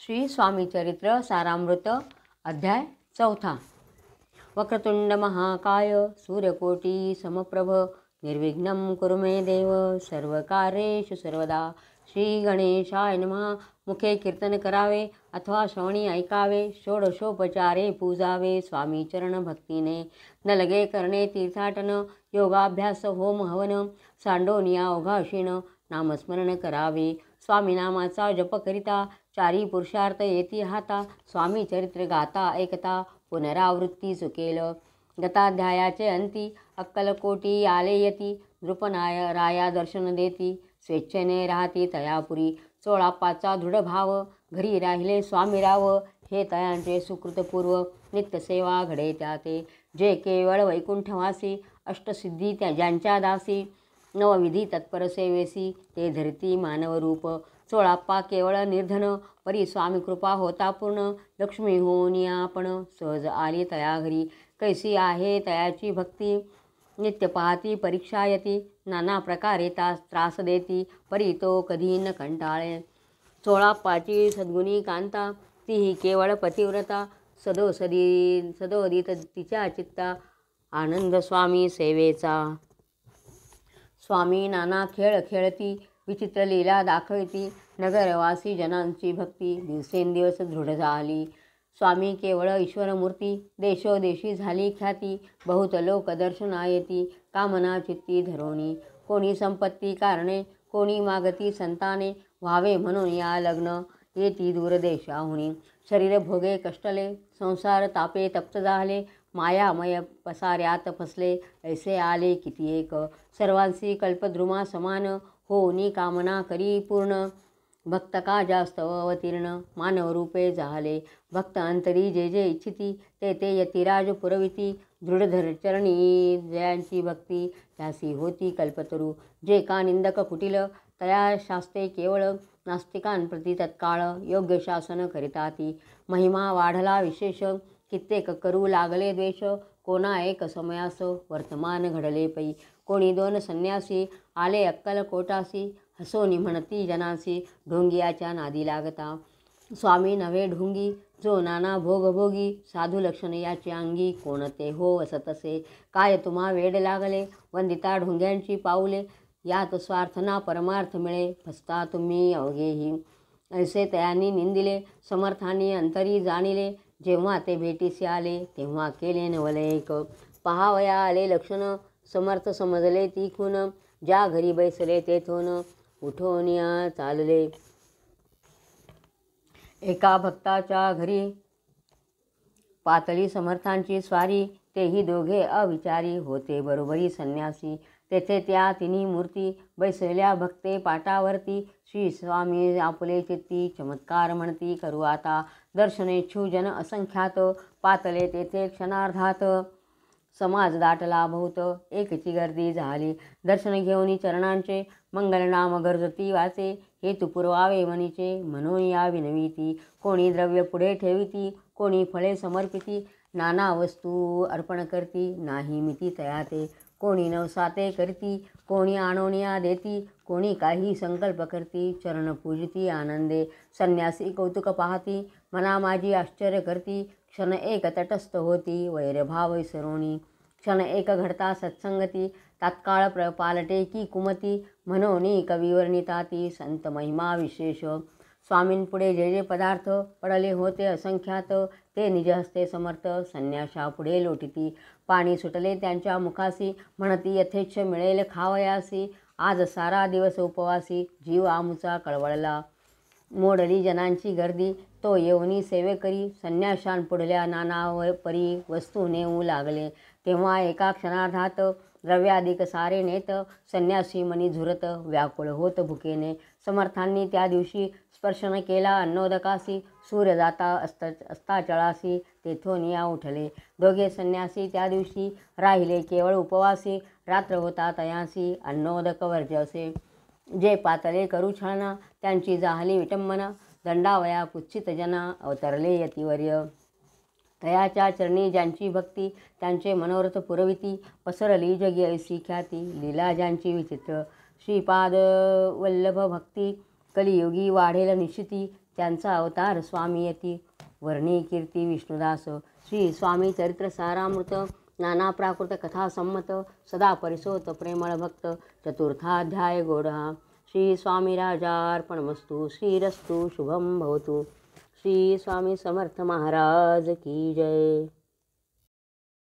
श्री स्वामी चरित्र सारामृत अध्याय 4. वक्रतुंड महाकाय सूर्यकोटी समप्रभ निर्विघ्नं कुरु मे देव सर्वकार्येषु सर्वदा. श्री गणेशाय नमः. मुखे कीर्तन करावे अथवा श्रवणी ऐकावे, षोडशोपचारे पूजावे स्वामी चरण भक्तीने. न लगे करणे तीर्थाटन, योगाभ्यास होम हवन, सांडोनिया ओघाशीण नामस्मरण करावे. स्वामी नामाचा जप करिता चारी पुरुषार्थ येती हाता. स्वामी चरित्र गाता ऐकता पुनरावृत्ती चुकेल. गताध्यायाचे अंती अक्कलकोटी आले यती. नृपनाय राया दर्शन देती, स्वेच्छेने राहती तयापुरी. 16 दृढ भाव, घरी राहिले स्वामी राव. हे तयांचे सुकृतपूर्व, नित्यसेवा घडे त्याते. जे केवळ वैकुंठवासी, अष्टसिद्धी ज्यांच्या दासी. नवविधी तत्पर सेवेसी, ते धरती मानवरूप. 16 केवळ निर्धन, परी स्वामी कृपा होता पूर्ण. लक्ष्मी होऊन आपण सहज आली तया घरी. कैसी आहे तयाची भक्ती, नित्य पाहती परीक्षा येती. नाना प्रकारे त्रास देती, परी तो कधी न कंटाळे. 16 सद्गुणी कांता, तीही केवळ पतिव्रता. सदोदित तिच्या चित्ता, आनंद स्वामी सेवेचा. स्वामी नाना खेळ खेळती, विचित्र लीला दाखवती. नगरवासी जनांची भक्ती दिवसेंदिवस दृढ झाली. स्वामी केवळ ईश्वरमूर्ती, देशोदेशी झाली ख्याती. बहुत लोक दर्शना येती, कामना चित्ती धरोनी. कोणी संपत्ती कारणे, कोणी मागती संताने. व्हावे म्हणून या लग्न, येती दूरदेशाहुनी. शरीर भोगे कष्टले, संसार तापे तप्त झाले. मायामय पसाऱ्यात फसले, ऐसे आले किती एक. सर्वांसी कल्पद्रुमा समान, होनी कामना करी पूर्ण. भक्त का जास्त अवतीर्ण, मानवरूपे झाले. भक्त अंतरी जे जे इच्छिती, ते यतिराज पुरविती. दृढधर चरणी जयांची भक्ती, त्यासी होती कल्पतरू. जे का निंदक कुटिल, तया शास्ते केवळ. नास्तिकांप्रती तत्काळ, योग्य शासन करिताती. महिमा वाढला विशेष, कित्येक करू लागले द्वेष. कोणा एक समयास, वर्तमान घडले पै. कोणी 2 संन्यासी, आले अक्कलकोटासी. हसोनी म्हणती जनासी, ढोंगियाच्या नादी लागता. स्वामी नव्हे ढोंगी, जो नाना भोगभोगी. साधू लक्षण याचे अंगी, कोणते हो असतसे. काय तुम्हा वेड लागले, वंदिता ढोंग्यांची पाऊले. यात स्वार्थ ना परमार्थ मिळे, फसता तुम्ही अवघेही. ऐसे तयांनी निंदिले, समर्थांनी अंतरी जाणिले. जेव्हा ते भेटीसी आले, तेव्हा केले नवलेक. पहावया आले लक्षण, समर्थ समजले ती खून. ज्या घरी बैसले तेथून, उठोनिया चालले. एका भक्ताच्या घरी पातळी समर्थांची स्वारी. तेही दोघे अविचारी, होते बरोबरी संन्यासी. तेथे त्या तिन्ही मूर्ती, बैसल्या भक्ते पाटावरती. श्री स्वामी आपुले चित्ती, चमत्कार म्हणती करू आता. दर्शनेच्छू जन असंख्यात, पातले तेथे क्षणार्धात. समाज दाटला बहुत, एकची गर्दी झाली. दर्शन घेऊनी चरणांचे, मंगलनाम गरजती वाचे. हेतू पुरवावे मनीचे, म्हणून या विनविती. कोणी द्रव्य पुढे ठेविती, कोणी फळे समर्पिती. नाना वस्तू अर्पण करती, नाही मिती तयाते. कोणी नवसाते करती, कोणी आणोनिया देती. कोणी काही संकल्प करती, चरण पूजिती आनंदे. संन्यासी कौतुक पाहती, मना माझी आश्चर्य करती. क्षण एक तटस्थ होती, वैरभाव विसरोनी. क्षण एक घडता सत्संगती, तात्काळ पालटे की कुमती. म्हणून कविवर्णिताती, संत महिमा विशेष. स्वामींपुढे जे जे पदार्थ, पडले होते असंख्यात. ते निजहस्ते समर्थ, संन्याशा पुढे लोटिती. पाणी सुटले त्यांच्या मुखासी, म्हणती यथेच्छ मिळेल खावयासी. आज सारा दिवस उपवासी, जीव आमुचा कळवळला. मोडली जनांची गर्दी, तो येऊनी सेवेकरी. संन्याशांपुढल्या नाना परी वस्तू नेऊ लागले. तेव्हा एका क्षणार्धात, द्रव्याधिक सारे नेत. संन्यासी मनी झुरत, व्याकुळ होत भुकेने. समर्थांनी त्या दिवशी स्पर्श न केला अन्नोदकासी. सूर्य जाता अस्ताचळासी, तेथून या उठले. दोघे संन्यासी त्या दिवशी, राहिले केवळ उपवासी. रात्र होता तयासी, अन्नोदक वर्जसे. जे पातळे करू छळना, त्यांची जाहली विटंबना. दंडावया कुत्सित जना, अवतरले यतिवर्य. तयाच्या चरणी ज्यांची भक्ती, त्यांचे मनोरथ पुरविती. पसरली जगी ऐसी ख्याती, लीला ज्यांची विचित्र. श्रीपाद वल्लभ भक्ती, कलियुगी वाढेल निश्चिती. त्यांचा अवतार स्वामी यती वर्णी कीर्ती विष्णुदास श्री स्वामी चरित्र सारामृत नाना प्राकृत कथा संमत सदा परिसोत प्रेमळ भक्त चतुर्थाध्याय गोडा श्री स्वामी राजार्पणमस्तु श्रीरस्तु शुभम भवतु श्री स्वामी समर्थ महाराज की जय।